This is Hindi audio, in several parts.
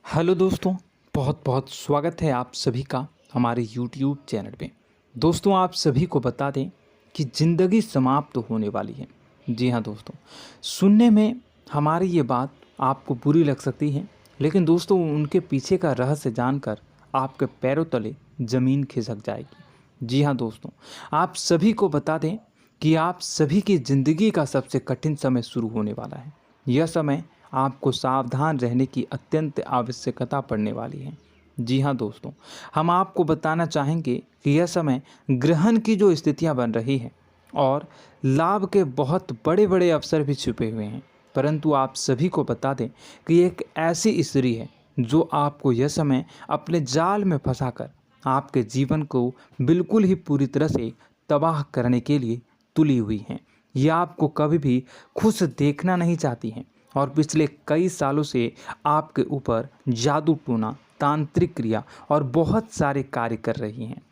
हेलो दोस्तों, बहुत बहुत स्वागत है आप सभी का हमारे YouTube चैनल पे। दोस्तों, आप सभी को बता दें कि ज़िंदगी समाप्त होने वाली है। जी हाँ दोस्तों, सुनने में हमारी ये बात आपको बुरी लग सकती है, लेकिन दोस्तों उनके पीछे का रहस्य जानकर आपके पैरों तले ज़मीन खिसक जाएगी। जी हाँ दोस्तों, आप सभी को बता दें कि आप सभी की ज़िंदगी का सबसे कठिन समय शुरू होने वाला है। यह समय आपको सावधान रहने की अत्यंत आवश्यकता पड़ने वाली है। जी हाँ दोस्तों, हम आपको बताना चाहेंगे कि यह समय ग्रहण की जो स्थितियाँ बन रही है और लाभ के बहुत बड़े बड़े अवसर भी छुपे हुए हैं। परंतु आप सभी को बता दें कि एक ऐसी स्त्री है जो आपको यह समय अपने जाल में फंसाकर आपके जीवन को बिल्कुल ही पूरी तरह से तबाह करने के लिए तुली हुई हैं। यह आपको कभी भी खुश देखना नहीं चाहती हैं और पिछले कई सालों से आपके ऊपर जादू टोना, तांत्रिक क्रिया और बहुत सारे कार्य कर रही हैं,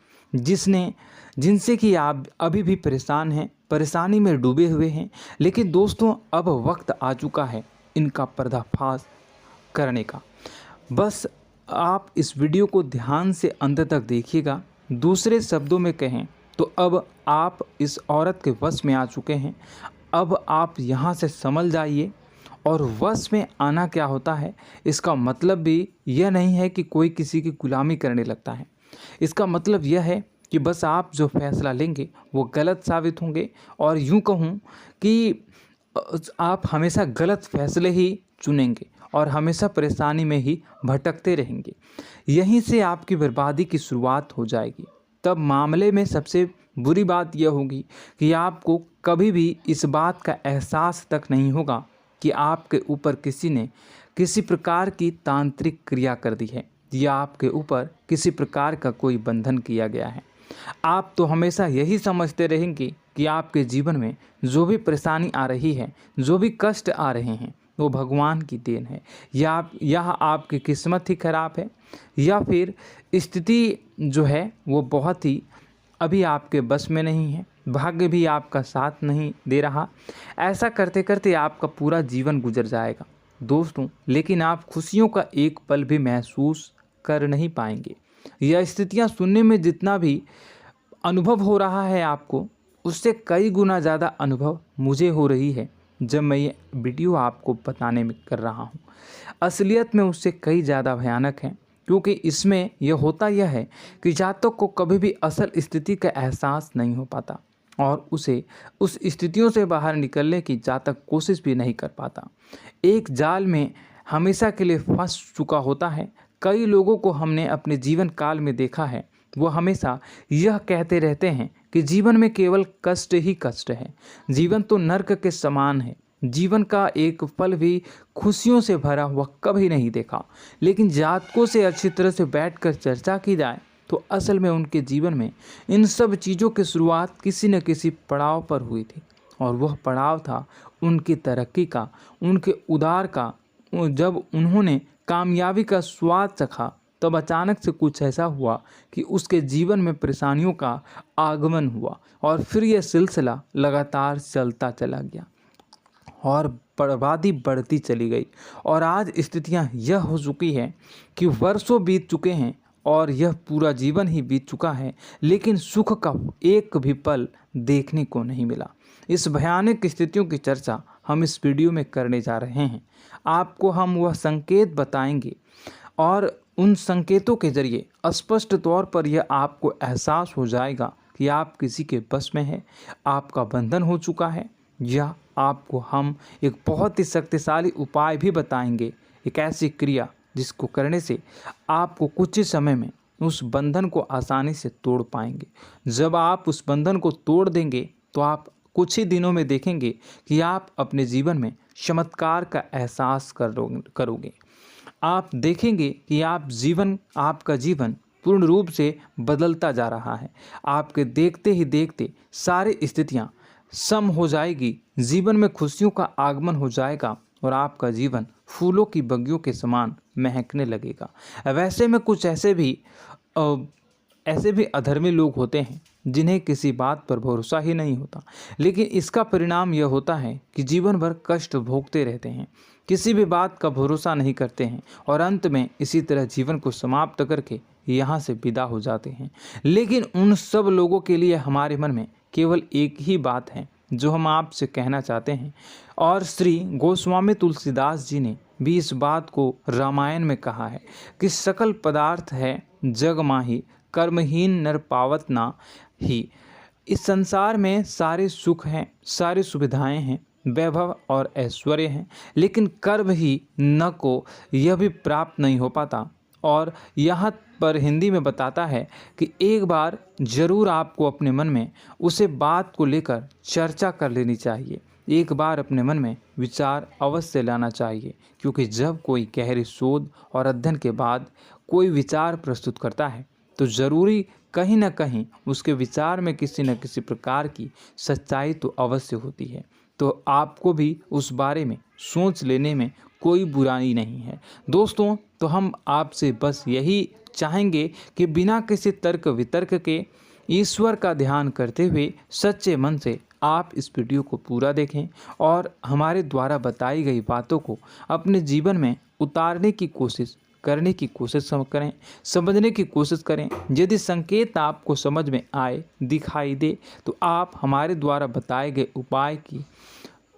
जिनसे कि आप अभी भी परेशान हैं, परेशानी में डूबे हुए हैं। लेकिन दोस्तों, अब वक्त आ चुका है इनका पर्दाफाश करने का। बस आप इस वीडियो को ध्यान से अंत तक देखिएगा। दूसरे शब्दों में कहें तो अब आप इस औरत के वश में आ चुके हैं। अब आप यहाँ से संभल जाइए। और वश में आना क्या होता है, इसका मतलब भी यह नहीं है कि कोई किसी की गुलामी करने लगता है। इसका मतलब यह है कि बस आप जो फैसला लेंगे वो गलत साबित होंगे, और यूँ कहूँ कि आप हमेशा गलत फैसले ही चुनेंगे और हमेशा परेशानी में ही भटकते रहेंगे। यहीं से आपकी बर्बादी की शुरुआत हो जाएगी। तब मामले में सबसे बुरी बात यह होगी कि आपको कभी भी इस बात का एहसास तक नहीं होगा कि आपके ऊपर किसी ने किसी प्रकार की तांत्रिक क्रिया कर दी है या आपके ऊपर किसी प्रकार का कोई बंधन किया गया है। आप तो हमेशा यही समझते रहेंगे कि आपके जीवन में जो भी परेशानी आ रही है, जो भी कष्ट आ रहे हैं, वो भगवान की देन है, या आपकी किस्मत ही खराब है, या फिर स्थिति जो है वो बहुत ही अभी आपके बस में नहीं है, भाग्य भी आपका साथ नहीं दे रहा। ऐसा करते करते आपका पूरा जीवन गुजर जाएगा दोस्तों, लेकिन आप खुशियों का एक पल भी महसूस कर नहीं पाएंगे। यह स्थितियां सुनने में जितना भी अनुभव हो रहा है आपको, उससे कई गुना ज़्यादा अनुभव मुझे हो रही है जब मैं ये वीडियो आपको बताने में कर रहा हूँ। असलियत में उससे कई ज़्यादा भयानक है, क्योंकि इसमें यह होता यह है कि जातक को कभी भी असल स्थिति का एहसास नहीं हो पाता और उसे उस स्थितियों से बाहर निकलने की जातक कोशिश भी नहीं कर पाता। एक जाल में हमेशा के लिए फंस चुका होता है। कई लोगों को हमने अपने जीवन काल में देखा है, वो हमेशा यह कहते रहते हैं कि जीवन में केवल कष्ट ही कष्ट है, जीवन तो नर्क के समान है, जीवन का एक पल भी खुशियों से भरा हुआ कभी नहीं देखा। लेकिन जातकों से अच्छी तरह से बैठकर चर्चा की जाए तो असल में उनके जीवन में इन सब चीज़ों की शुरुआत किसी न किसी पड़ाव पर हुई थी, और वह पड़ाव था उनकी तरक्की का, उनके उदार का। जब उन्होंने कामयाबी का स्वाद चखा, तब अचानक से कुछ ऐसा हुआ कि उसके जीवन में परेशानियों का आगमन हुआ, और फिर यह सिलसिला लगातार चलता चला गया और बर्बादी बढ़ती चली गई। और आज स्थितियां यह हो चुकी है कि वर्षों बीत चुके हैं और यह पूरा जीवन ही बीत चुका है, लेकिन सुख का एक भी पल देखने को नहीं मिला। इस भयानक स्थितियों की चर्चा हम इस वीडियो में करने जा रहे हैं। आपको हम वह संकेत बताएंगे और उन संकेतों के जरिए स्पष्ट तौर पर यह आपको एहसास हो जाएगा कि आप किसी के बस में हैं, आपका बंधन हो चुका है, या आपको हम एक बहुत ही शक्तिशाली उपाय भी बताएंगे, एक ऐसी क्रिया जिसको करने से आपको कुछ ही समय में उस बंधन को आसानी से तोड़ पाएंगे। जब आप उस बंधन को तोड़ देंगे तो आप कुछ ही दिनों में देखेंगे कि आप अपने जीवन में चमत्कार का एहसास करोगे। आप देखेंगे कि आपका जीवन पूर्ण रूप से बदलता जा रहा है। आपके देखते ही देखते सारी स्थितियां सम हो जाएगी, जीवन में खुशियों का आगमन हो जाएगा और आपका जीवन फूलों की बगियों के समान महकने लगेगा। वैसे में कुछ ऐसे भी अधर्मी लोग होते हैं जिन्हें किसी बात पर भरोसा ही नहीं होता, लेकिन इसका परिणाम यह होता है कि जीवन भर कष्ट भोगते रहते हैं, किसी भी बात का भरोसा नहीं करते हैं और अंत में इसी तरह जीवन को समाप्त करके यहाँ से विदा हो जाते हैं। लेकिन उन सब लोगों के लिए हमारे मन में केवल एक ही बात है जो हम आपसे कहना चाहते हैं, और श्री गोस्वामी तुलसीदास जी ने भी इस बात को रामायण में कहा है कि सकल पदार्थ है जग माही, कर्महीन नर पावत ना ही। इस संसार में सारे सुख हैं, सारी सुविधाएं हैं, वैभव और ऐश्वर्य हैं, लेकिन कर्म ही न को यह भी प्राप्त नहीं हो पाता। और यहाँ पर हिंदी में बताता है कि एक बार जरूर आपको अपने मन में उसे बात को लेकर चर्चा कर लेनी चाहिए, एक बार अपने मन में विचार अवश्य लाना चाहिए, क्योंकि जब कोई गहरी शोध और अध्ययन के बाद कोई विचार प्रस्तुत करता है तो ज़रूरी कहीं ना कहीं उसके विचार में किसी न किसी प्रकार की सच्चाई तो अवश्य होती है। तो आपको भी उस बारे में सोच लेने में कोई बुराई नहीं है। दोस्तों, तो हम आपसे बस यही चाहेंगे कि बिना किसी तर्क वितर्क के ईश्वर का ध्यान करते हुए सच्चे मन से आप इस वीडियो को पूरा देखें और हमारे द्वारा बताई गई बातों को अपने जीवन में उतारने की कोशिश करने की कोशिश करें, समझने की कोशिश करें। यदि संकेत आपको समझ में आए, दिखाई दे, तो आप हमारे द्वारा बताए गए उपाय की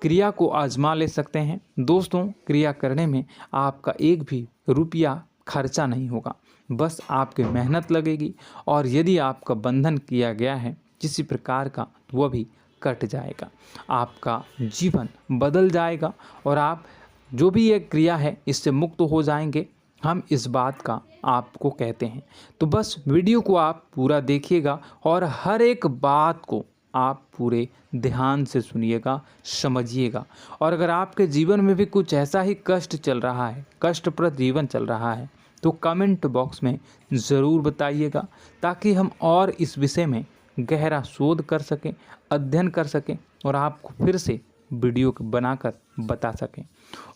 क्रिया को आजमा ले सकते हैं। दोस्तों, क्रिया करने में आपका एक भी रुपया खर्चा नहीं होगा, बस आपकी मेहनत लगेगी, और यदि आपका बंधन किया गया है किसी प्रकार का तो वह भी कट जाएगा, आपका जीवन बदल जाएगा और आप जो भी ये क्रिया है इससे मुक्त हो जाएंगे। हम इस बात का आपको कहते हैं। तो बस वीडियो को आप पूरा देखिएगा और हर एक बात को आप पूरे ध्यान से सुनिएगा, समझिएगा। और अगर आपके जीवन में भी कुछ ऐसा ही कष्ट चल रहा है, कष्टप्रद जीवन चल रहा है, तो कमेंट बॉक्स में ज़रूर बताइएगा, ताकि हम और इस विषय में गहरा शोध कर सकें, अध्ययन कर सकें और आपको फिर से वीडियो बनाकर बता सकें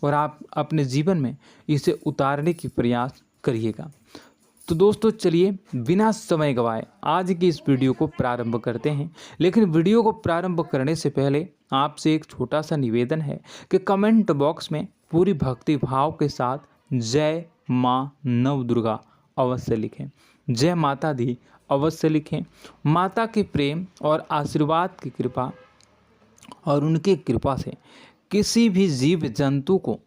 और आप अपने जीवन में इसे उतारने की प्रयास करिएगा। तो दोस्तों, चलिए बिना समय गवाए आज की इस वीडियो को प्रारंभ करते हैं। लेकिन वीडियो को प्रारंभ करने से पहले आपसे एक छोटा सा निवेदन है कि कमेंट बॉक्स में पूरी भक्ति भाव के साथ जय माँ नव दुर्गा अवश्य लिखें, जय माता दी अवश्य लिखें। माता के प्रेम और आशीर्वाद की कृपा और उनकी कृपा से किसी भी जीव जंतु को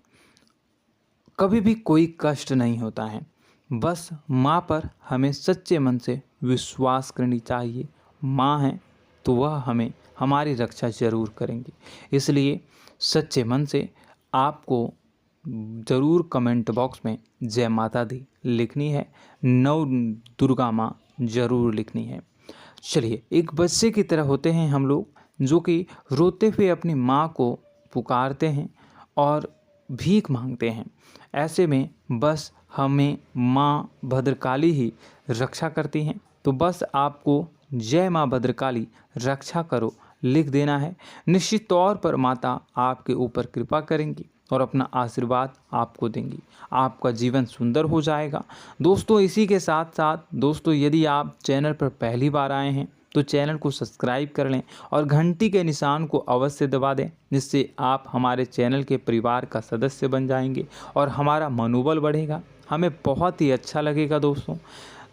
कभी भी कोई कष्ट नहीं होता है। बस माँ पर हमें सच्चे मन से विश्वास करनी चाहिए। माँ है तो वह हमें हमारी रक्षा जरूर करेंगी। इसलिए सच्चे मन से आपको ज़रूर कमेंट बॉक्स में जय माता दी लिखनी है, नव दुर्गा माँ ज़रूर लिखनी है। चलिए, एक बच्चे की तरह होते हैं हम लोग, जो कि रोते हुए अपनी माँ को पुकारते हैं और भीख मांगते हैं। ऐसे में बस हमें माँ भद्रकाली ही रक्षा करती हैं। तो बस आपको जय माँ भद्रकाली रक्षा करो लिख देना है। निश्चित तौर पर माता आपके ऊपर कृपा करेंगी और अपना आशीर्वाद आपको देंगी, आपका जीवन सुंदर हो जाएगा। दोस्तों, इसी के साथ साथ दोस्तों, यदि आप चैनल पर पहली बार आए हैं तो चैनल को सब्सक्राइब कर लें और घंटी के निशान को अवश्य दबा दें, जिससे आप हमारे चैनल के परिवार का सदस्य बन जाएंगे और हमारा मनोबल बढ़ेगा, हमें बहुत ही अच्छा लगेगा दोस्तों।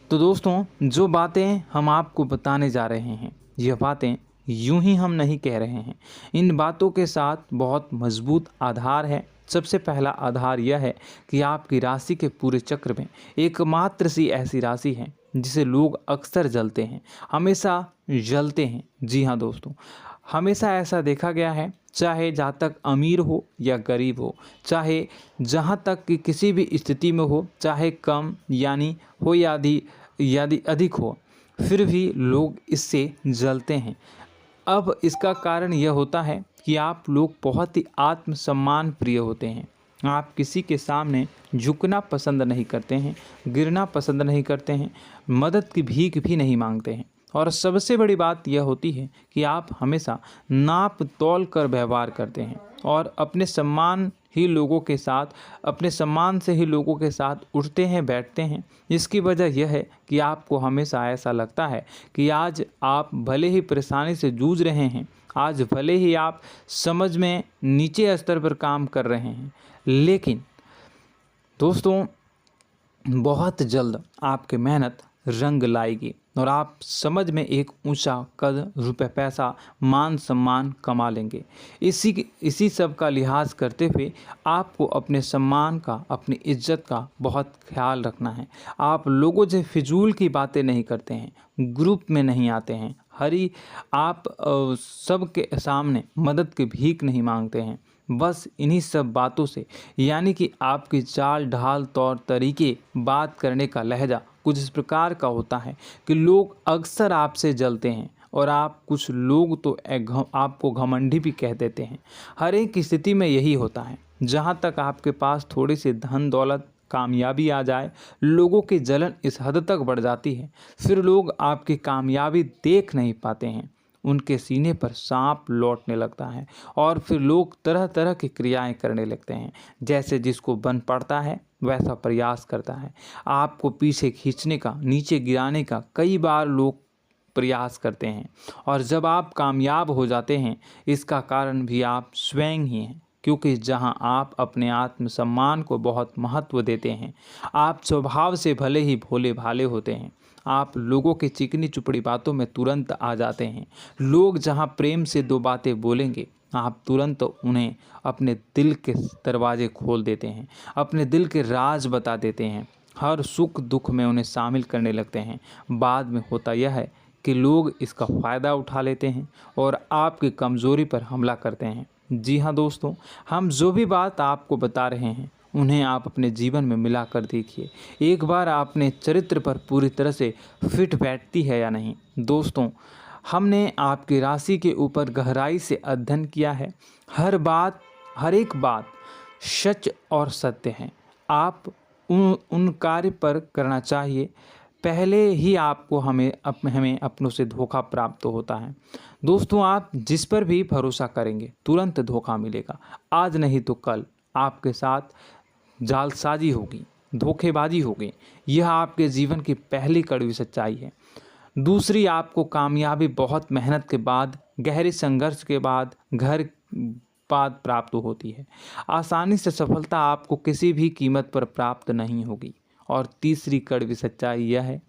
तो दोस्तों, जो बातें हम आपको बताने जा रहे हैं, यह बातें यूं ही हम नहीं कह रहे हैं। इन बातों के साथ बहुत मजबूत आधार है। सबसे पहला आधार यह है कि आपकी राशि के पूरे चक्र में एकमात्र सी ऐसी राशि है जिसे लोग अक्सर जलते हैं, हमेशा जलते हैं। जी हाँ दोस्तों, हमेशा ऐसा देखा गया है, चाहे जहाँ तक अमीर हो या गरीब हो, चाहे जहाँ तक कि किसी भी स्थिति में हो, चाहे कम यानी हो या अधिक हो, फिर भी लोग इससे जलते हैं। अब इसका कारण यह होता है कि आप लोग बहुत ही आत्मसम्मान प्रिय होते हैं। आप किसी के सामने झुकना पसंद नहीं करते हैं, गिरना पसंद नहीं करते हैं, मदद की भीख भी नहीं मांगते हैं और सबसे बड़ी बात यह होती है कि आप हमेशा नाप तौल कर व्यवहार करते हैं और अपने सम्मान से ही लोगों के साथ उठते हैं बैठते हैं। इसकी वजह यह है कि आपको हमेशा ऐसा लगता है कि आज आप भले ही परेशानी से जूझ रहे हैं, आज भले ही आप समझ में नीचे स्तर पर काम कर रहे हैं, लेकिन दोस्तों बहुत जल्द आपकी मेहनत रंग लाएगी और आप समझ में एक ऊंचा कद, रुपए, पैसा, मान सम्मान कमा लेंगे। इसी सब का लिहाज करते हुए आपको अपने सम्मान का, अपनी इज्जत का बहुत ख्याल रखना है। आप लोगों से फिजूल की बातें नहीं करते हैं, ग्रुप में नहीं आते हैं, आप सबके सामने मदद की भीख नहीं मांगते हैं। बस इन्हीं सब बातों से, यानी कि आपकी चाल ढाल, तौर तरीके, बात करने का लहजा कुछ इस प्रकार का होता है कि लोग अक्सर आपसे जलते हैं और कुछ लोग तो आपको घमंडी भी कह देते हैं। हर एक स्थिति में यही होता है। जहाँ तक आपके पास थोड़ी सी धन दौलत, कामयाबी आ जाए, लोगों की जलन इस हद तक बढ़ जाती है, फिर लोग आपकी कामयाबी देख नहीं पाते हैं। उनके सीने पर सांप लौटने लगता है और फिर लोग तरह तरह की क्रियाएं करने लगते हैं। जैसे जिसको बन पड़ता है वैसा प्रयास करता है। आपको पीछे खींचने का, नीचे गिराने का कई बार लोग प्रयास करते हैं और जब आप कामयाब हो जाते हैं, इसका कारण भी आप स्वयं ही हैं। क्योंकि जहां आप अपने आत्मसम्मान को बहुत महत्व देते हैं, आप स्वभाव से भले ही भोले भाले होते हैं, आप लोगों की चिकनी चुपड़ी बातों में तुरंत आ जाते हैं। लोग जहां प्रेम से दो बातें बोलेंगे, आप तुरंत उन्हें अपने दिल के दरवाजे खोल देते हैं, अपने दिल के राज बता देते हैं, हर सुख दुख में उन्हें शामिल करने लगते हैं। बाद में होता यह है कि लोग इसका फ़ायदा उठा लेते हैं और आपकी कमज़ोरी पर हमला करते हैं। जी हाँ दोस्तों, हम जो भी बात आपको बता रहे हैं उन्हें आप अपने जीवन में मिला कर देखिए। एक बार आपने चरित्र पर पूरी तरह से फिट बैठती है या नहीं। दोस्तों, हमने आपकी राशि के ऊपर गहराई से अध्ययन किया है। हर एक बात सच और सत्य है। आप उन कार्य पर करना चाहिए, पहले ही आपको हमें अपनों से धोखा प्राप्त होता है। दोस्तों, आप जिस पर भी भरोसा करेंगे तुरंत धोखा मिलेगा। आज नहीं तो कल आपके साथ जालसाजी होगी, धोखेबाजी होगी। यह आपके जीवन की पहली कड़वी सच्चाई है। दूसरी, आपको कामयाबी बहुत मेहनत के बाद, गहरे संघर्ष के बाद प्राप्त होती है। आसानी से सफलता आपको किसी भी कीमत पर प्राप्त नहीं होगी। और तीसरी कड़वी सच्चाई यह है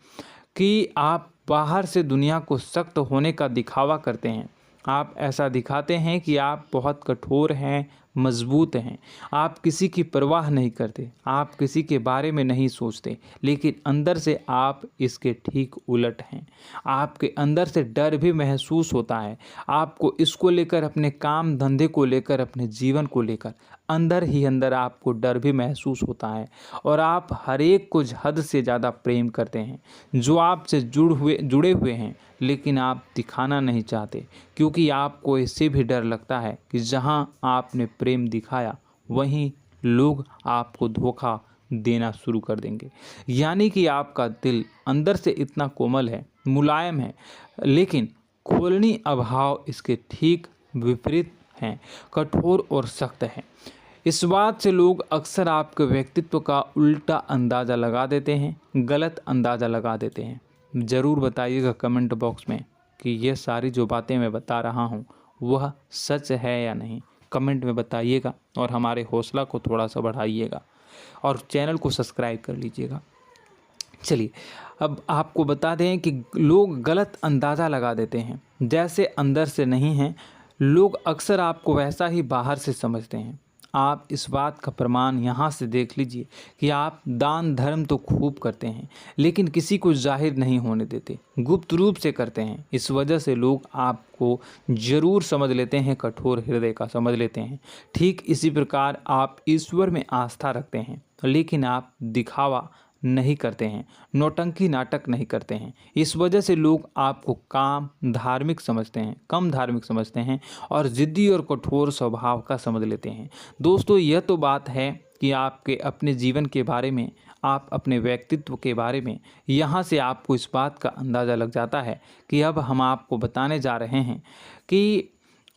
कि आप बाहर से दुनिया को सख्त होने का दिखावा करते हैं। आप ऐसा दिखाते हैं कि आप बहुत कठोर हैं, मजबूत हैं। आप किसी की परवाह नहीं करते, आप किसी के बारे में नहीं सोचते, लेकिन अंदर से आप इसके ठीक उलट हैं। आपके अंदर से डर भी महसूस होता है। आपको इसको लेकर, अपने काम धंधे को लेकर, अपने जीवन को लेकर अंदर ही अंदर आपको डर भी महसूस होता है और आप हर एक को हद से ज़्यादा प्रेम करते हैं, जो आपसे जुड़े हुए हैं, लेकिन आप दिखाना नहीं चाहते, क्योंकि आपको इससे भी डर लगता है कि जहां आपने प्रेम दिखाया वहीं लोग आपको धोखा देना शुरू कर देंगे। यानी कि आपका दिल अंदर से इतना कोमल है, मुलायम है, लेकिन खोलनी अभाव इसके ठीक विपरीत हैं, कठोर और सख्त हैं। इस बात से लोग अक्सर आपके व्यक्तित्व का उल्टा अंदाज़ा लगा देते हैं, गलत अंदाज़ा लगा देते हैं। ज़रूर बताइएगा कमेंट बॉक्स में कि ये सारी जो बातें मैं बता रहा हूँ वह सच है या नहीं। कमेंट में बताइएगा और हमारे हौसला को थोड़ा सा बढ़ाइएगा और चैनल को सब्सक्राइब कर लीजिएगा। चलिए, अब आपको बता दें कि लोग गलत अंदाज़ा लगा देते हैं। जैसे अंदर से नहीं हैं, लोग अक्सर आपको वैसा ही बाहर से समझते हैं। आप इस बात का प्रमाण यहाँ से देख लीजिए कि आप दान धर्म तो खूब करते हैं, लेकिन किसी को जाहिर नहीं होने देते, गुप्त रूप से करते हैं। इस वजह से लोग आपको ज़रूर समझ लेते हैं, कठोर हृदय का समझ लेते हैं। ठीक इसी प्रकार आप ईश्वर में आस्था रखते हैं, लेकिन आप दिखावा नहीं करते हैं, नौटंकी नाटक नहीं करते हैं। इस वजह से लोग आपको कम धार्मिक समझते हैं और ज़िद्दी और कठोर स्वभाव का समझ लेते हैं। दोस्तों, यह तो बात है कि आपके अपने जीवन के बारे में, आप अपने व्यक्तित्व के बारे में, यहाँ से आपको इस बात का अंदाज़ा लग जाता है कि अब हम आपको बताने जा रहे हैं कि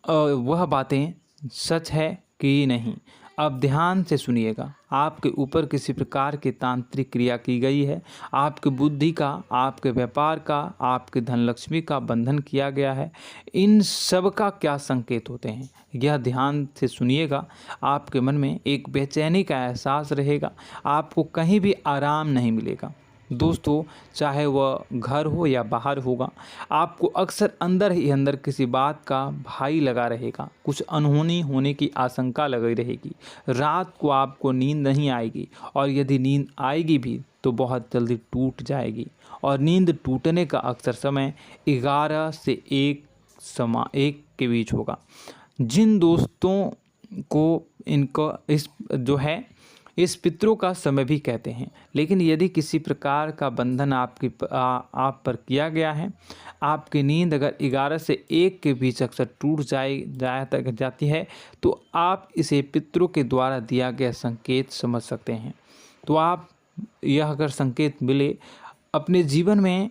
वह बातें सच है कि नहीं। अब ध्यान से सुनिएगा। आपके ऊपर किसी प्रकार की तांत्रिक क्रिया की गई है, आपकी बुद्धि का, आपके व्यापार का, आपके धनलक्ष्मी का बंधन किया गया है। इन सब का क्या संकेत होते हैं, यह ध्यान से सुनिएगा। आपके मन में एक बेचैनी का एहसास रहेगा, आपको कहीं भी आराम नहीं मिलेगा। दोस्तों, चाहे वह घर हो या बाहर होगा, आपको अक्सर अंदर ही अंदर किसी बात का भय लगा रहेगा, कुछ अनहोनी होने की आशंका लगी रहेगी। रात को आपको नींद नहीं आएगी, और यदि नींद आएगी भी तो बहुत जल्दी टूट जाएगी, और नींद टूटने का अक्सर समय 11 से 1 के बीच होगा। जिन दोस्तों को इनको इस पितरों का समय भी कहते हैं। लेकिन यदि किसी प्रकार का बंधन आप पर किया गया है, आपकी नींद अगर 11 से 1 के बीच अक्सर टूट जाती है, तो आप इसे पितरों के द्वारा दिया गया संकेत समझ सकते हैं। तो आप यह अगर संकेत मिले अपने जीवन में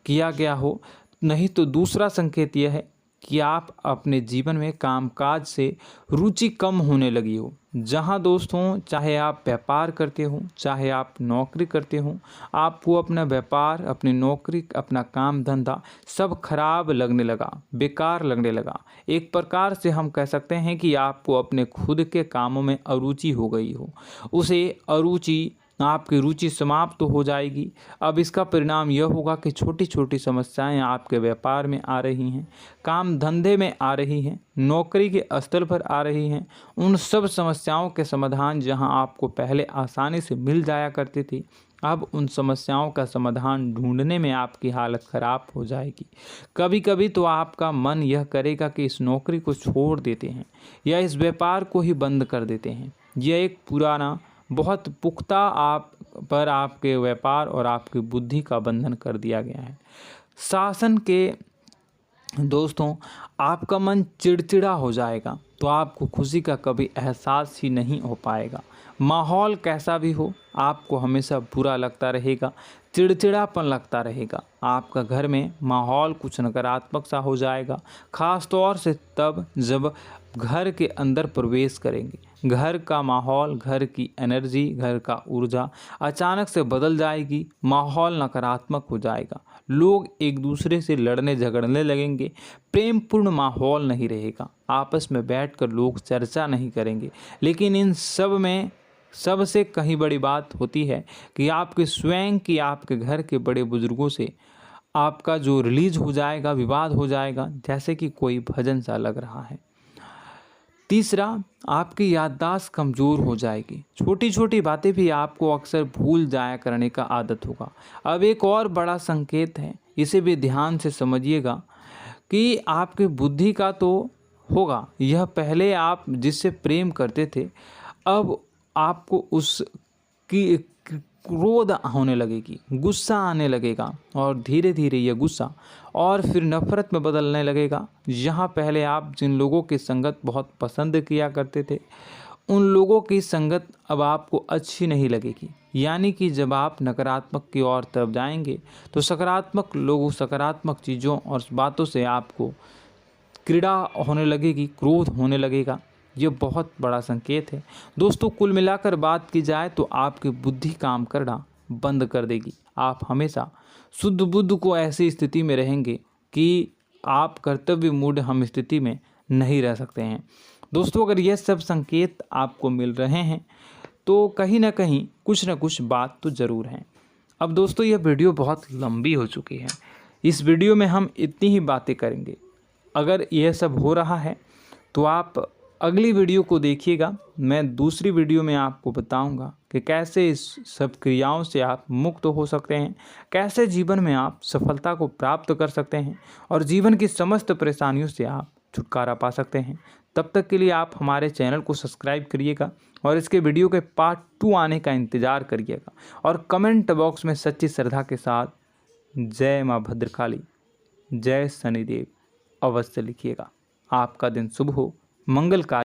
किया गया हो, नहीं तो दूसरा संकेत यह है कि आप अपने जीवन में कामकाज से रुचि कम होने लगी हो। जहां दोस्तों, चाहे आप व्यापार करते हो, चाहे आप नौकरी करते हो, आपको अपना व्यापार, अपनी नौकरी, अपना काम धंधा सब खराब लगने लगा, बेकार लगने लगा। एक प्रकार से हम कह सकते हैं कि आपको अपने खुद के कामों में अरुचि हो गई हो। उसे अरुचि, आपकी रुचि समाप्त तो हो जाएगी। अब इसका परिणाम यह होगा कि छोटी छोटी समस्याएं आपके व्यापार में आ रही हैं, काम धंधे में आ रही हैं, नौकरी के स्थल पर आ रही हैं। उन सब समस्याओं के समाधान जहां आपको पहले आसानी से मिल जाया करती थी, अब उन समस्याओं का समाधान ढूंढने में आपकी हालत ख़राब हो जाएगी। कभी कभी तो आपका मन यह करेगा कि इस नौकरी को छोड़ देते हैं या इस व्यापार को ही बंद कर देते हैं। यह एक पुराना, बहुत पुख्ता आप पर आपके व्यापार और आपकी बुद्धि का बंधन कर दिया गया है। शासन के दोस्तों, आपका मन चिड़चिड़ा हो जाएगा, तो आपको खुशी का कभी एहसास ही नहीं हो पाएगा। माहौल कैसा भी हो, आपको हमेशा बुरा लगता रहेगा, चिड़चिड़ापन लगता रहेगा। आपका घर में माहौल कुछ नकारात्मक सा हो जाएगा, ख़ास तौर से तब जब घर के अंदर प्रवेश करेंगे। घर का माहौल, घर की एनर्जी, घर का ऊर्जा अचानक से बदल जाएगी, माहौल नकारात्मक हो जाएगा। लोग एक दूसरे से लड़ने झगड़ने लगेंगे, प्रेमपूर्ण माहौल नहीं रहेगा, आपस में बैठकर लोग चर्चा नहीं करेंगे। लेकिन इन सब में सबसे कहीं बड़ी बात होती है कि आपके स्वयं की, आपके घर के बड़े बुजुर्गों से आपका जो रिलीज हो जाएगा, विवाद हो जाएगा, जैसे कि कोई भजन सा लग रहा है। तीसरा, आपकी याददाश्त कमज़ोर हो जाएगी, छोटी छोटी बातें भी आपको अक्सर भूल जाया करने का आदत होगा। अब एक और बड़ा संकेत है, इसे भी ध्यान से समझिएगा कि आपकी बुद्धि का तो होगा, यह पहले आप जिससे प्रेम करते थे, अब आपको उसकी क्रोध होने लगेगी, गुस्सा आने लगेगा, और धीरे धीरे यह गुस्सा और फिर नफरत में बदलने लगेगा। यहाँ पहले आप जिन लोगों की संगत बहुत पसंद किया करते थे, उन लोगों की संगत अब आपको अच्छी नहीं लगेगी। यानी कि जब आप नकारात्मक की ओर तरफ जाएंगे, तो सकारात्मक लोगों, सकारात्मक चीज़ों और बातों से आपको क्रीड़ा होने लगेगी, क्रोध होने लगेगा। ये बहुत बड़ा संकेत है दोस्तों। कुल मिलाकर बात की जाए तो आपकी बुद्धि काम करना बंद कर देगी। आप हमेशा शुद्ध बुद्ध को ऐसी स्थिति में रहेंगे कि आप कर्तव्य मूढ़ हम स्थिति में नहीं रह सकते हैं। दोस्तों, अगर यह सब संकेत आपको मिल रहे हैं तो कहीं ना कहीं कुछ ना कुछ बात तो ज़रूर है। अब दोस्तों, यह वीडियो बहुत लंबी हो चुकी है, इस वीडियो में हम इतनी ही बातें करेंगे। अगर यह सब हो रहा है तो आप अगली वीडियो को देखिएगा। मैं दूसरी वीडियो में आपको बताऊंगा कि कैसे इस सब क्रियाओं से आप मुक्त हो सकते हैं, कैसे जीवन में आप सफलता को प्राप्त कर सकते हैं और जीवन की समस्त परेशानियों से आप छुटकारा पा सकते हैं। तब तक के लिए आप हमारे चैनल को सब्सक्राइब करिएगा और इसके वीडियो के पार्ट 2 आने का इंतज़ार करिएगा। और कमेंट बॉक्स में सच्ची श्रद्धा के साथ जय माँ भद्रकाली, जय शनिदेव अवश्य लिखिएगा। आपका दिन शुभ हो, मंगलकारी।